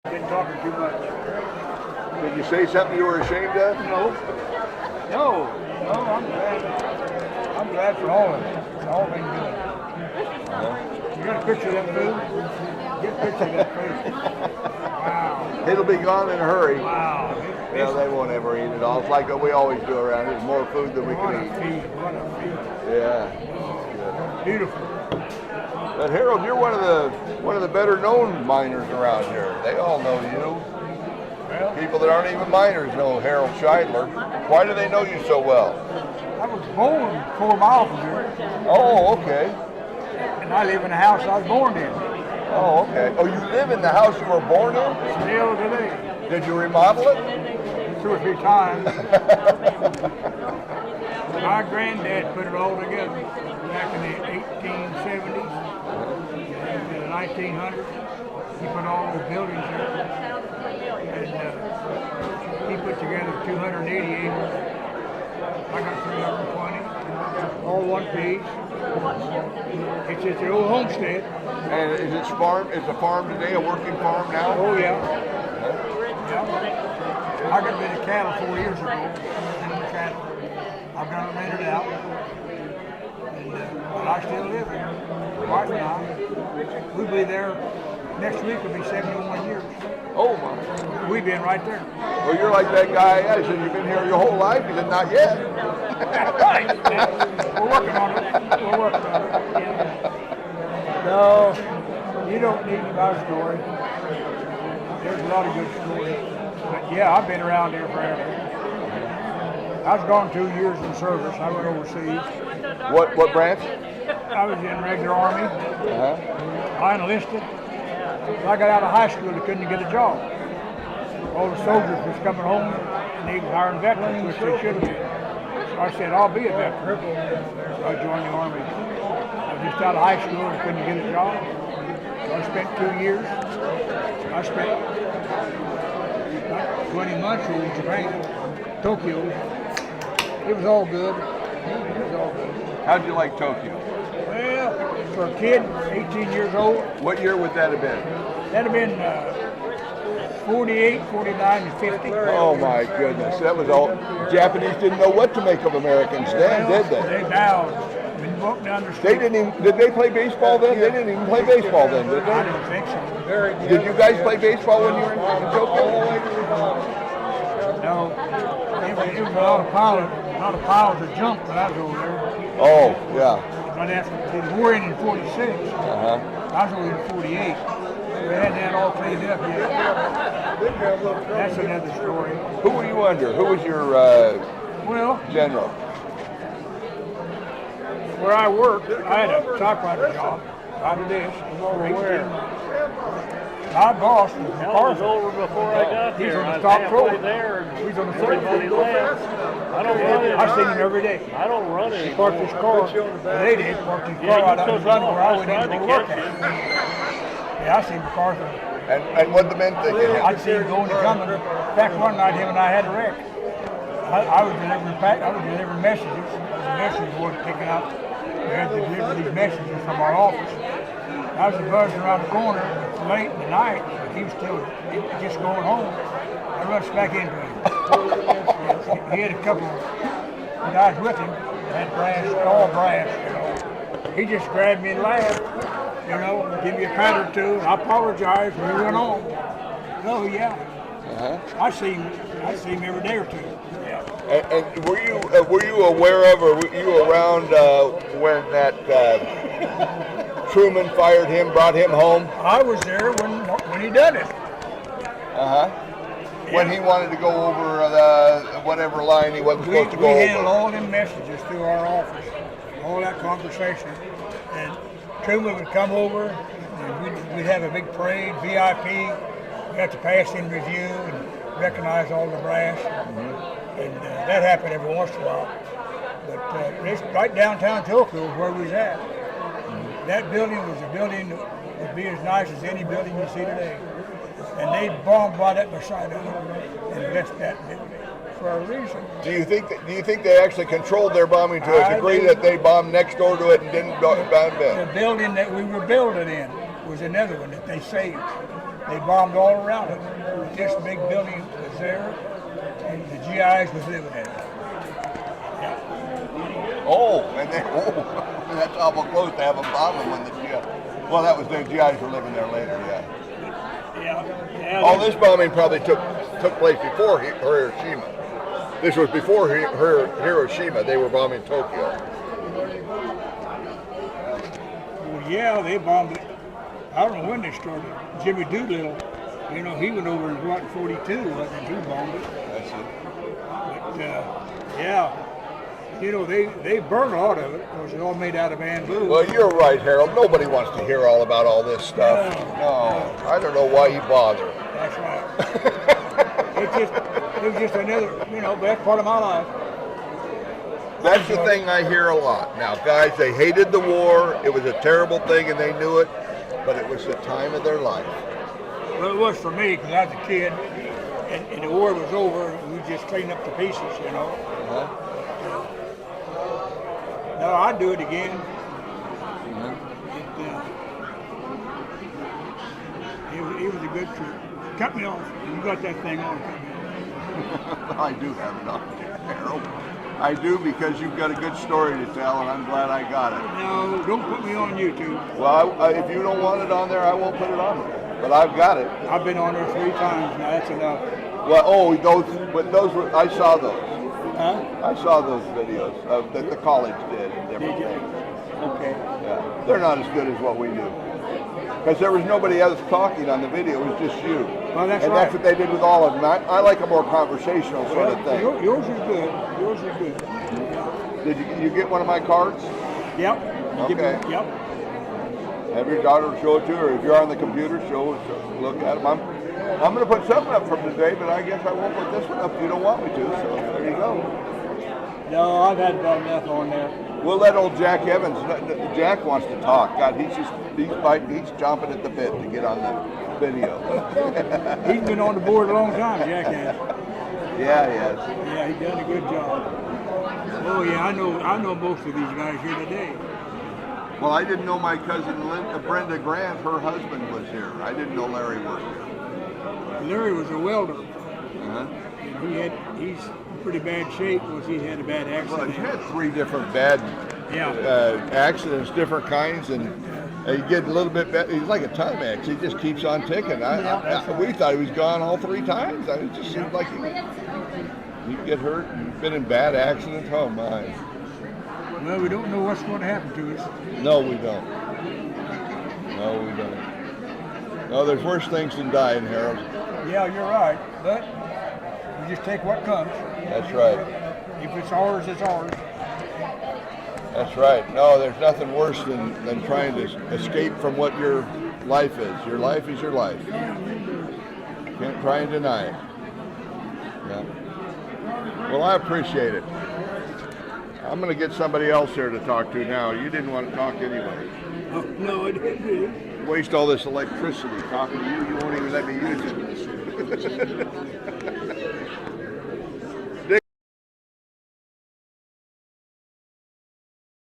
Been talking too much. Did you say something you were ashamed of? No, I'm glad. I'm glad for all of it. It's all been good. You got a picture of that food? Get a picture of that food. Wow. It'll be gone in a hurry. Wow. No, they won't ever eat it all. It's like what we always do around here. There's more food than we What can a eat. feed. What a feed. Yeah. Beautiful. But Harold, you're one of the better known miners around here. They all know you. Well, People that aren't even miners know Harold Shideler. Why do they know you so well? I was born 4 miles from here, Oh, okay. and I live in the house I was born in. Oh, okay. Oh, you live in the house you were born in? Still today. Did you remodel it? 2 or 3 times. My granddad put it all together back in the 1870s, and in the 1900s. He put all those buildings there, and he put together 280 acres. I got 320, all one piece. It's just an old homestead. And is it farm? Is the farm today a working farm now? Oh yeah. Yeah. I got rid of cattle 4 years ago. And cattle. I've got it rented out, and but I still live here. Wife and I. We'll be there next week. Will be 71 years. Oh my. We've been right there. Well, you're like that guy. I said, you've been here your whole life? He said, not yet. Right. We're working on it. We're working on it. No, you don't need my story. There's a lot of good stories. But yeah, I've been around here forever. I was gone 2 years in service. I went overseas. What branch? I was in regular army. I enlisted. When I got out of high school, I couldn't get a job. All the soldiers was coming home, and they was hiring veterans, which they should have been. So I said, I'll be a veteran. So I joined the army. I was just out of high school and couldn't get a job. So I spent 2 years. I spent about 20 months over in Japan, Tokyo. It was all good. It was all good. How'd you like Tokyo? Well, for a kid, 18 years old, What year would that have been? that'd have been 48, 49, and 50. Oh my goodness, that was all. Japanese didn't know what to make of Americans then, did they? They bowed. When you walk down the street. They didn't even. Did they play baseball then? They didn't even play baseball then, did I they? don't think so. Did you guys play baseball when you were in Tokyo? No. It was a lot of piles of junk when I was over there. Oh yeah. But after the war ended in 46, I was over in 48. We hadn't had all cleaned up yet. That's another story. Who were you under? Who was your Well, general? where I worked, I had a typewriter job. I did this. My boss was Hell was MacArthur. over before I got He's there. on the I was top halfway floor. there, and He's on the third everybody floor. left. I don't run it. I seen him every day. I don't run it. He parked his car. They did parked his car out on the run where I wouldn't even go look at it. Yeah, I seen MacArthur. And what the men think of him? I'd see him going and coming. In fact, one night him and I had a wreck. I was delivering messages. The message board picking up. We had to deliver these messages from our office. I was buzzing around the corner late in the night, but he was still just going home. I rushed back into him. He had a couple of guys with him that had brass, all brass, you know. He just grabbed me and laughed, you know, give me a pat or two. I apologized, and we went on. Oh yeah. I see him every day or two. Yeah. And were you aware of, or were you around when that Truman fired him, brought him home? I was there when he done it. When he wanted to go over the whatever line he wasn't supposed to go We over. handled all them messages through our office, all that conversation. And Truman would come over, and we'd have a big parade, VIP. We had to pass in review and recognize all the brass. And that happened every once in a while. But it's right downtown Tokyo is where we was at. That building was a building that would be as nice as any building you see today. And they bombed right up beside it and left that building for a reason. Do you think they actually controlled their bombing to a degree that they bombed next door to it and didn't bomb it? The building that we were building in was another one that they saved. They bombed all around it. This big building was there, and the GIs was living in it. Yeah. Oh, and then, that's awful close to have a bomb when the GIs. Well, that was the GIs were living there later, yeah. Yeah. All this bombing probably took place before Hiroshima. This was before Hiroshima. They were bombing Tokyo. Well, yeah, they bombed it. I don't know when they started. Jimmy Doolittle, you know, he went over in what, 42, wasn't he? He bombed it. That's it. But yeah, you know, they burned a lot of it because it's all made out of bamboo. Well, you're right, Harold. Nobody wants to hear all about all this stuff. No. I don't know why you bother. That's right. it was just another, you know, bad part of my life. That's the thing I hear a lot. Now, guys, they hated the war. It was a terrible thing, and they knew it. But it was the time of their life. Well, it was for me because I was a kid, and the war was over, and we just cleaned up the pieces, you know. Uh-huh. No, I'd do it again. It was a good trip. Cut me off. You got that thing on. I do have it on, Harold. I do, because you've got a good story to tell, and I'm glad I got it. No, don't put me on YouTube. Well, if you don't want it on there, I won't put it on there. But I've got it. I've been on there 3 times now. That's enough. Well, those were, I saw those. Huh? I saw those videos that the college did and different Did you? things. Okay. Yeah, they're not as good as what we do. Because there was nobody else talking on the video, it was just you. Well, that's and right. that's what they did with all of them. I like a more conversational sort of thing. Yours is good. Yours is good. Did you get one of my cards? Yep. Okay. Yep. Have your daughter show it to her. If you're on the computer, look at them. I'm going to put something up from today, but I guess I won't put this one up if you don't want me to. So there you go. No, I've had about enough on there. We'll let old Jack Evans. Jack wants to talk. God, he's chomping at the bit to get on the video. He's been on the board a long time, Jack has. Yeah, he has. Yeah, he's done a good job. Oh yeah, I know most of these guys here today. Well, I didn't know my cousin Brenda Grant, her husband was here. I didn't know Larry worked here. Larry was a welder. Uh-huh. And he's in pretty bad shape because he had a bad Well, accident. he had 3 different bad accidents, different kinds, and he get a little bit better. He's like a Timex. He just keeps on ticking. We thought he was gone all 3 times. It just seemed like he'd get hurt and been in bad accidents. Oh my. Well, we don't know what's going to happen to us. No, we don't. No, we don't. No, there's worse things than dying, Harold. Yeah, you're right. But we just take what comes. That's right. If it's ours, it's ours. That's right. No, there's nothing worse than trying to escape from what your life is. Your life is your life. Can't try and deny it. Yeah. Well, I appreciate it. I'm going to get somebody else here to talk to now. You didn't want to talk anyway. Oh, no, I didn't. Waste all this electricity talking to you. You won't even let me use it.